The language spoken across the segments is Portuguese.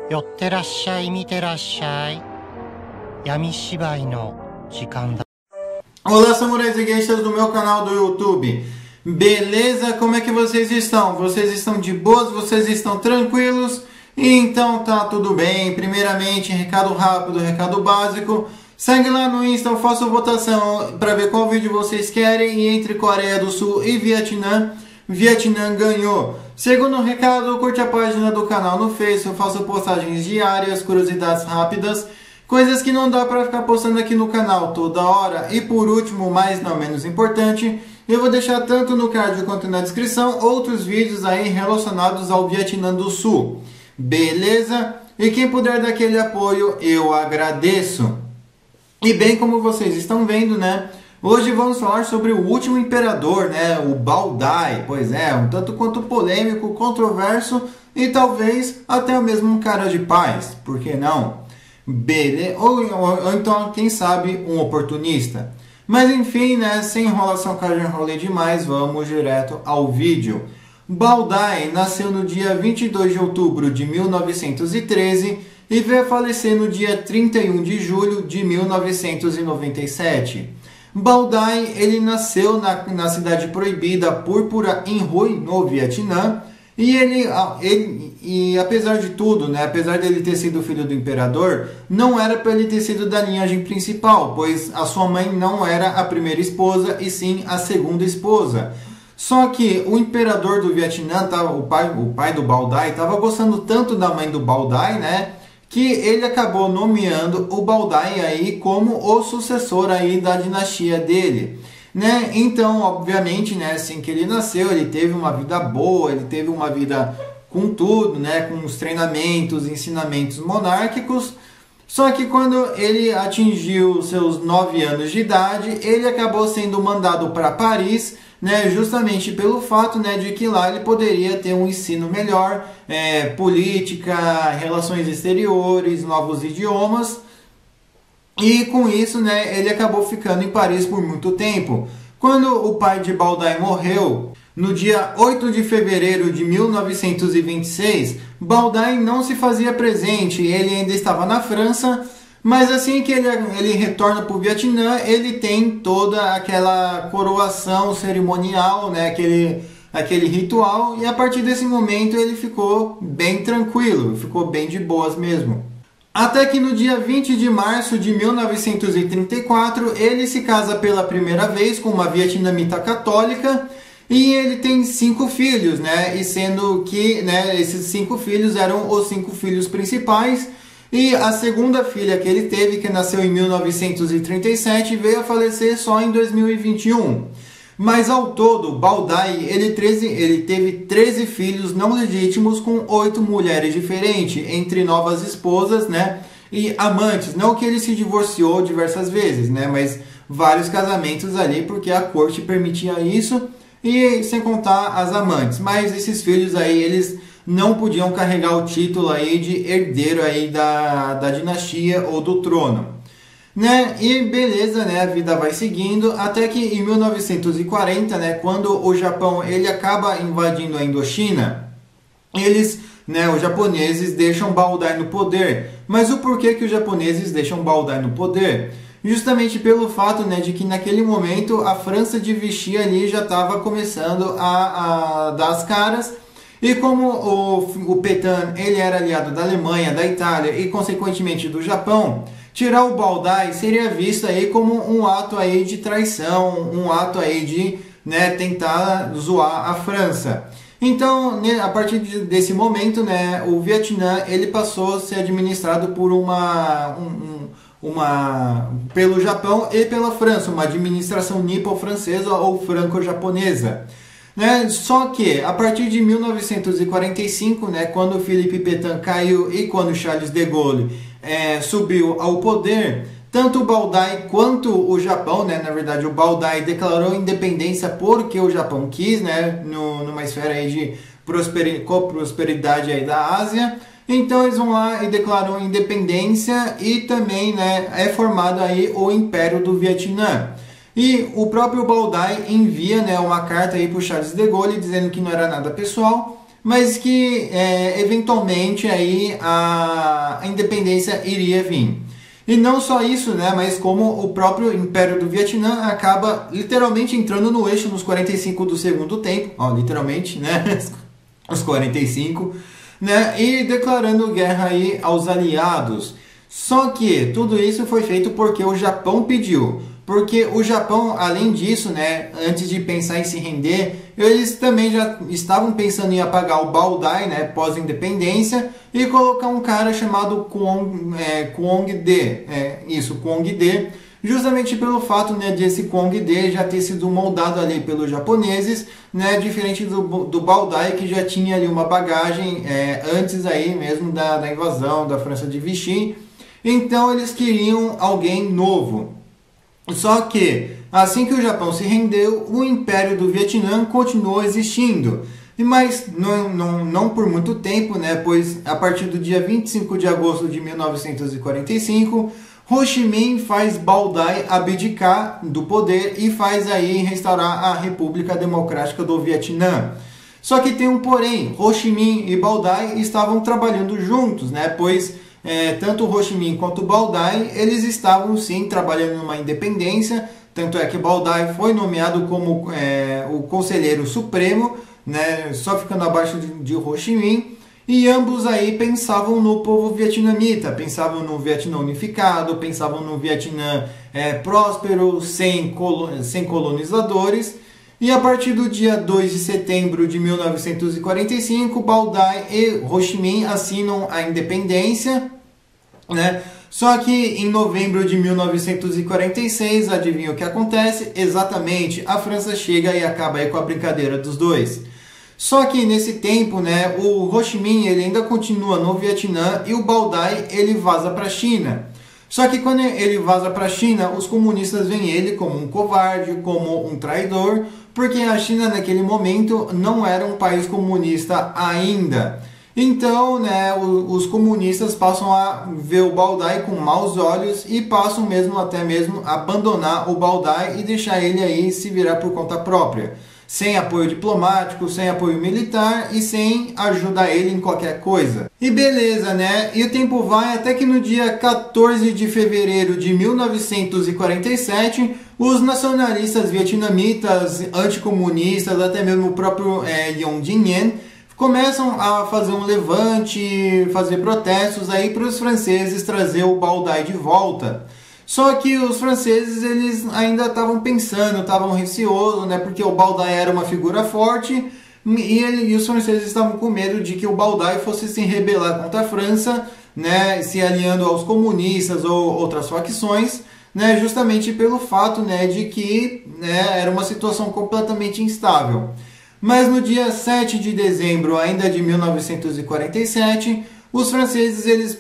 寄ってらっしゃい、見てらっしゃい。闇芝居の時間だ。Olá, samurais e geishas do meu canal do YouTube. Beleza? Como é que vocês estão? Vocês estão de boas? Vocês estão tranquilos? Então tá tudo bem. Primeiramente, recado rápido, recado básico. Segue lá no Insta, eu faço votação para ver qual vídeo vocês querem. E entre Coreia do Sul e Vietnã, Vietnã ganhou. Segundo recado, curte a página do canal no Face. Eu faço postagens diárias, curiosidades rápidas, coisas que não dá para ficar postando aqui no canal toda hora. E por último, mas não menos importante, eu vou deixar tanto no card quanto na descrição outros vídeos aí relacionados ao Vietnã do Sul. Beleza? E quem puder dar aquele apoio, eu agradeço. E bem como vocês estão vendo, né? Hoje vamos falar sobre o último imperador, né? O Bảo Đại. Pois é, um tanto quanto polêmico, controverso e talvez até mesmo um cara de paz. Por que não? Beleza? Ou então, quem sabe, um oportunista. Mas enfim, né? Sem enrolação, que eu já enrolei demais, vamos direto ao vídeo. Bảo Đại nasceu no dia 22 de outubro de 1913 e veio a falecer no dia 31 de julho de 1997. Bảo Đại, ele nasceu na cidade proibida Púrpura, em Hue, no Vietnã, e apesar de tudo, né, apesar dele ter sido filho do imperador, não era para ele ter sido da linhagem principal, pois a sua mãe não era a primeira esposa, e sim a segunda esposa. Só que o imperador do Vietnã, o pai do Bảo Đại, estava gostando tanto da mãe do Bảo Đại, né, que ele acabou nomeando o Bảo Đại aí como o sucessor aí da dinastia dele, né? Então, obviamente, né, assim que ele nasceu, ele teve uma vida boa, ele teve uma vida com tudo, né, com os treinamentos, ensinamentos monárquicos. Só que quando ele atingiu seus 9 anos de idade, ele acabou sendo mandado para Paris, né, justamente pelo fato, né, de que lá ele poderia ter um ensino melhor, política, relações exteriores, novos idiomas. E com isso, né, ele acabou ficando em Paris por muito tempo. Quando o pai de Bảo Đại morreu, no dia 8 de fevereiro de 1926, Bảo Đại não se fazia presente, ele ainda estava na França, mas assim que ele retorna para o Vietnã, ele tem toda aquela coroação cerimonial, né, aquele ritual, e a partir desse momento ele ficou bem tranquilo, ficou bem de boas mesmo. Até que no dia 20 de março de 1934, ele se casa pela primeira vez com uma vietnamita católica, e ele tem 5 filhos, né? E sendo que, né, esses 5 filhos eram os 5 filhos principais. E a segunda filha que ele teve, que nasceu em 1937, veio a falecer só em 2021. Mas ao todo, Bảo Đại, ele teve 13 filhos não legítimos com 8 mulheres diferentes, entre novas esposas, né, e amantes. Não que ele se divorciou diversas vezes, né, mas vários casamentos ali, porque a corte permitia isso, e sem contar as amantes. Mas esses filhos aí, eles não podiam carregar o título aí de herdeiro aí da dinastia ou do trono, né? E beleza, né? A vida vai seguindo até que em 1940, né, quando o Japão ele acaba invadindo a Indochina, eles, né, os japoneses deixam Bảo Đại no poder. Mas o porquê que os japoneses deixam Bảo Đại no poder? Justamente pelo fato, né, de que naquele momento a França de Vichy ali já estava começando a dar as caras. E como o Pétain ele era aliado da Alemanha, da Itália e consequentemente do Japão, tirar o Bảo Đại seria visto aí como um ato aí de traição, um ato aí de, né, tentar zoar a França. Então, né, a partir desse momento, né, o Vietnã ele passou a ser administrado por pelo Japão e pela França, uma administração nipo-francesa ou franco-japonesa. Né? Só que a partir de 1945, né, quando Philippe Pétain caiu e quando Charles de Gaulle subiu ao poder, tanto o Bảo Đại quanto o Japão, né, na verdade o Bảo Đại declarou independência porque o Japão quis, né, numa esfera aí de prosperidade aí da Ásia. Então eles vão lá e declaram independência e também, né, é formado aí o Império do Vietnã. E o próprio Bảo Đại envia, né, uma carta aí para o Charles de Gaulle dizendo que não era nada pessoal, mas que eventualmente aí a independência iria vir. E não só isso, né, mas como o próprio Império do Vietnã acaba literalmente entrando no eixo nos 45 do segundo tempo, ó, literalmente, né, os 45, né, e declarando guerra aí aos aliados. Só que tudo isso foi feito porque o Japão pediu. Porque o Japão, além disso, né, antes de pensar em se render, eles também já estavam pensando em apagar o Baodai, né, pós-independência, e colocar um cara chamado Quong De, Quong De, justamente pelo fato, né, de esse Quong De já ter sido moldado ali pelos japoneses, né, diferente do Baodai, que já tinha ali uma bagagem antes aí mesmo da invasão da França de Vichy. Então eles queriam alguém novo. Só que, assim que o Japão se rendeu, o Império do Vietnã continuou existindo. Mas não por muito tempo, né? Pois a partir do dia 25 de agosto de 1945, Ho Chi Minh faz Baodai abdicar do poder e faz aí restaurar a República Democrática do Vietnã. Só que tem um porém, Ho Chi Minh e Baodai estavam trabalhando juntos, né? Pois tanto Ho Chi Minh quanto Baodai, eles estavam sim trabalhando numa independência, tanto é que Baodai foi nomeado como o conselheiro supremo, né, só ficando abaixo de Ho Chi Minh, e ambos aí pensavam no povo vietnamita, pensavam no Vietnã unificado, pensavam no Vietnã próspero, sem colonizadores. E a partir do dia 2 de setembro de 1945, Baodai e Ho Chi Minh assinam a independência, né? Só que em novembro de 1946, adivinha o que acontece? Exatamente, a França chega e acaba aí com a brincadeira dos dois. Só que nesse tempo, né, o Ho Chi Minh ele ainda continua no Vietnã e o Baodai ele vaza para a China. Só que quando ele vaza para a China, os comunistas veem ele como um covarde, como um traidor, porque a China naquele momento não era um país comunista ainda. Então, né, os comunistas passam a ver o Baodai com maus olhos e passam até mesmo a abandonar o Baodai e deixar ele aí se virar por conta própria. Sem apoio diplomático, sem apoio militar e sem ajudar ele em qualquer coisa. E beleza, né? E o tempo vai até que no dia 14 de fevereiro de 1947, os nacionalistas vietnamitas, anticomunistas, até mesmo o próprio Nguyen Dinh Diem, começam a fazer um levante, fazer protestos aí para os franceses trazer o Baodai de volta. Só que os franceses eles ainda estavam pensando, estavam receosos, né, porque o Baodai era uma figura forte e os franceses estavam com medo de que o Baodai fosse se rebelar contra a França, né, se aliando aos comunistas ou outras facções, né, justamente pelo fato, né, de que, né, era uma situação completamente instável. Mas no dia 7 de dezembro ainda de 1947, os franceses eles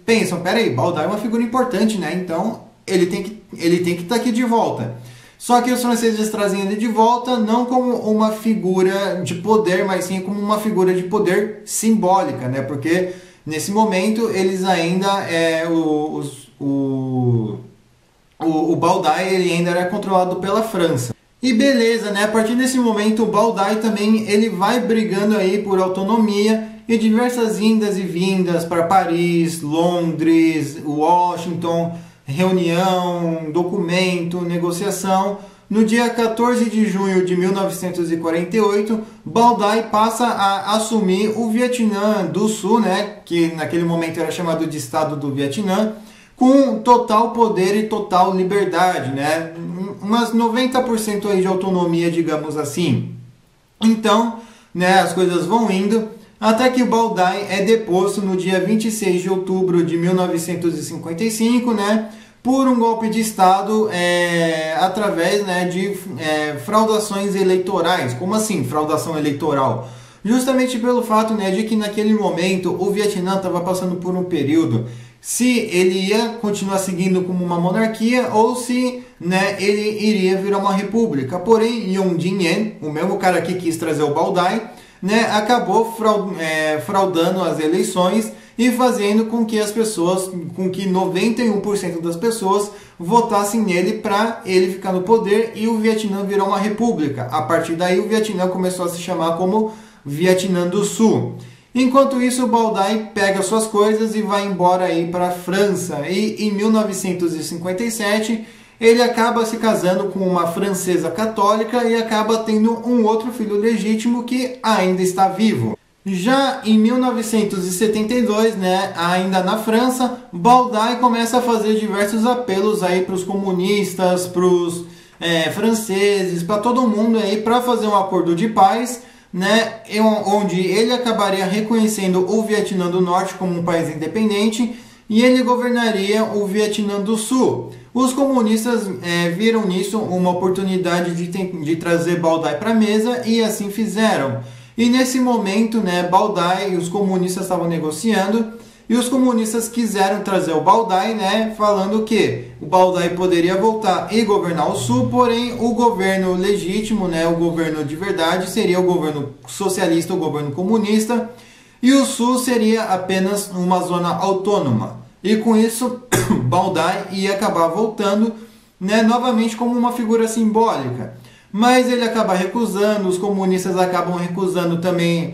pensam, peraí, Baodai é uma figura importante, né? Então ele tem que estar aqui de volta. Só que os franceses trazem ele de volta não como uma figura de poder, mas sim como uma figura de poder simbólica, né? Porque nesse momento eles ainda o Baodai ele ainda era controlado pela França. E beleza, né? A partir desse momento o Baodai também ele vai brigando aí por autonomia e diversas indas e vindas para Paris, Londres, Washington, reunião, documento, negociação. No dia 14 de junho de 1948, Baodai passa a assumir o Vietnã do Sul, né? Que naquele momento era chamado de Estado do Vietnã, com total poder e total liberdade, né? Umas 90% aí de autonomia, digamos assim. Então, né, as coisas vão indo, até que o Baodai é deposto no dia 26 de outubro de 1955, né, por um golpe de Estado através, né, de fraudações eleitorais. Como assim, fraudação eleitoral? Justamente pelo fato, né, de que naquele momento o Vietnã estava passando por um período se ele ia continuar seguindo como uma monarquia ou se, né, ele iria virar uma república. Porém, Nguyen Dinh Diem, o mesmo cara que quis trazer o Baodai, né, acabou fraudando as eleições e fazendo com que as pessoas, com que 91% das pessoas votassem nele para ele ficar no poder e o Vietnã virar uma república. A partir daí o Vietnã começou a se chamar como Vietnã do Sul. Enquanto isso, Baldai pega suas coisas e vai embora aí para a França. E em 1957, ele acaba se casando com uma francesa católica e acaba tendo um outro filho legítimo que ainda está vivo. Já em 1972, né, ainda na França, Baldai começa a fazer diversos apelos aí para os comunistas, para os franceses, para todo mundo aí para fazer um acordo de paz, né, onde ele acabaria reconhecendo o Vietnã do Norte como um país independente e ele governaria o Vietnã do Sul. Os comunistas viram nisso uma oportunidade de trazer Baldai para a mesa e assim fizeram. E nesse momento, né, Baldai e os comunistas estavam negociando e os comunistas quiseram trazer o Baldai, né, falando que o Baldai poderia voltar e governar o Sul, porém o governo legítimo, né, o governo de verdade, seria o governo socialista, o governo comunista, e o Sul seria apenas uma zona autônoma. E com isso, Baldai ia acabar voltando, né, novamente como uma figura simbólica. Mas ele acaba recusando, os comunistas acabam recusando também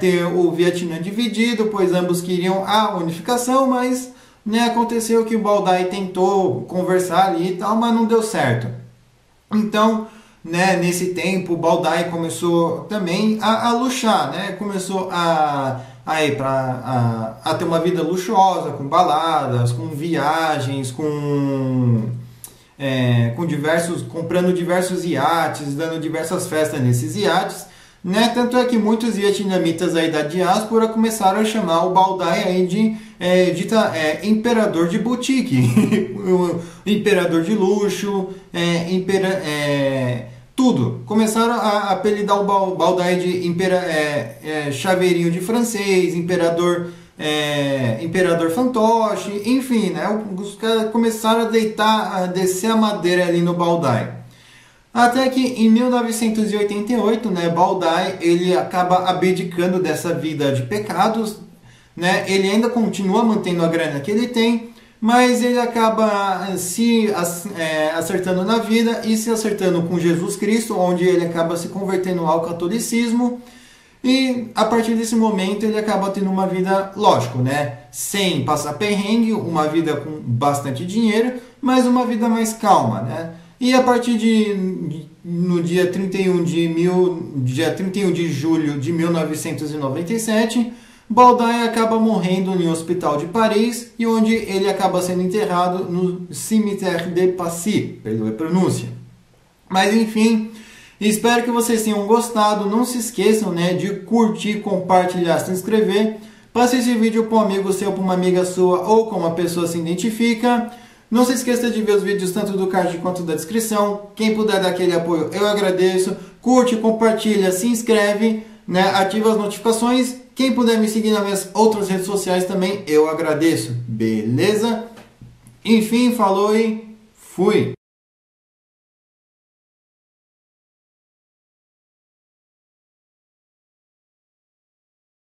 ter o Vietnã dividido, pois ambos queriam a unificação, mas né, aconteceu que o Baldai tentou conversar ali e tal, mas não deu certo. Então, né, nesse tempo, o Baldai começou também a luxar, né, começou a ter uma vida luxuosa, com baladas, com viagens, comprando diversos iates, dando diversas festas nesses iates, né? Tanto é que muitos vietnamitas aí da diáspora começaram a chamar o Baldai aí de imperador de boutique, imperador de luxo, tudo. Começaram a apelidar o Baldai de chaveirinho de francês, imperador fantoche, enfim, né? Os caras começaram a descer a madeira ali no Baldai. Até que em 1988, né, Baldai ele acaba abdicando dessa vida de pecados, né? Ele ainda continua mantendo a grana que ele tem, mas ele acaba se acertando na vida e se acertando com Jesus Cristo, onde ele acaba se convertendo ao catolicismo. E a partir desse momento ele acaba tendo uma vida, lógico, né, sem passar perrengue, uma vida com bastante dinheiro, mas uma vida mais calma, né? E a partir no dia 31 de julho de 1997, Baldai acaba morrendo em um hospital de Paris, e onde ele acaba sendo enterrado no Cimetière de Passy, perdoe a pronúncia. Mas enfim, espero que vocês tenham gostado. Não se esqueçam, né, de curtir, compartilhar, se inscrever. Passe esse vídeo para um amigo seu, para uma amiga sua ou com uma pessoa se identifica. Não se esqueça de ver os vídeos tanto do card quanto da descrição. Quem puder dar aquele apoio, eu agradeço. Curte, compartilha, se inscreve, né, ativa as notificações. Quem puder me seguir nas minhas outras redes sociais também, eu agradeço. Beleza? Enfim, falou e fui!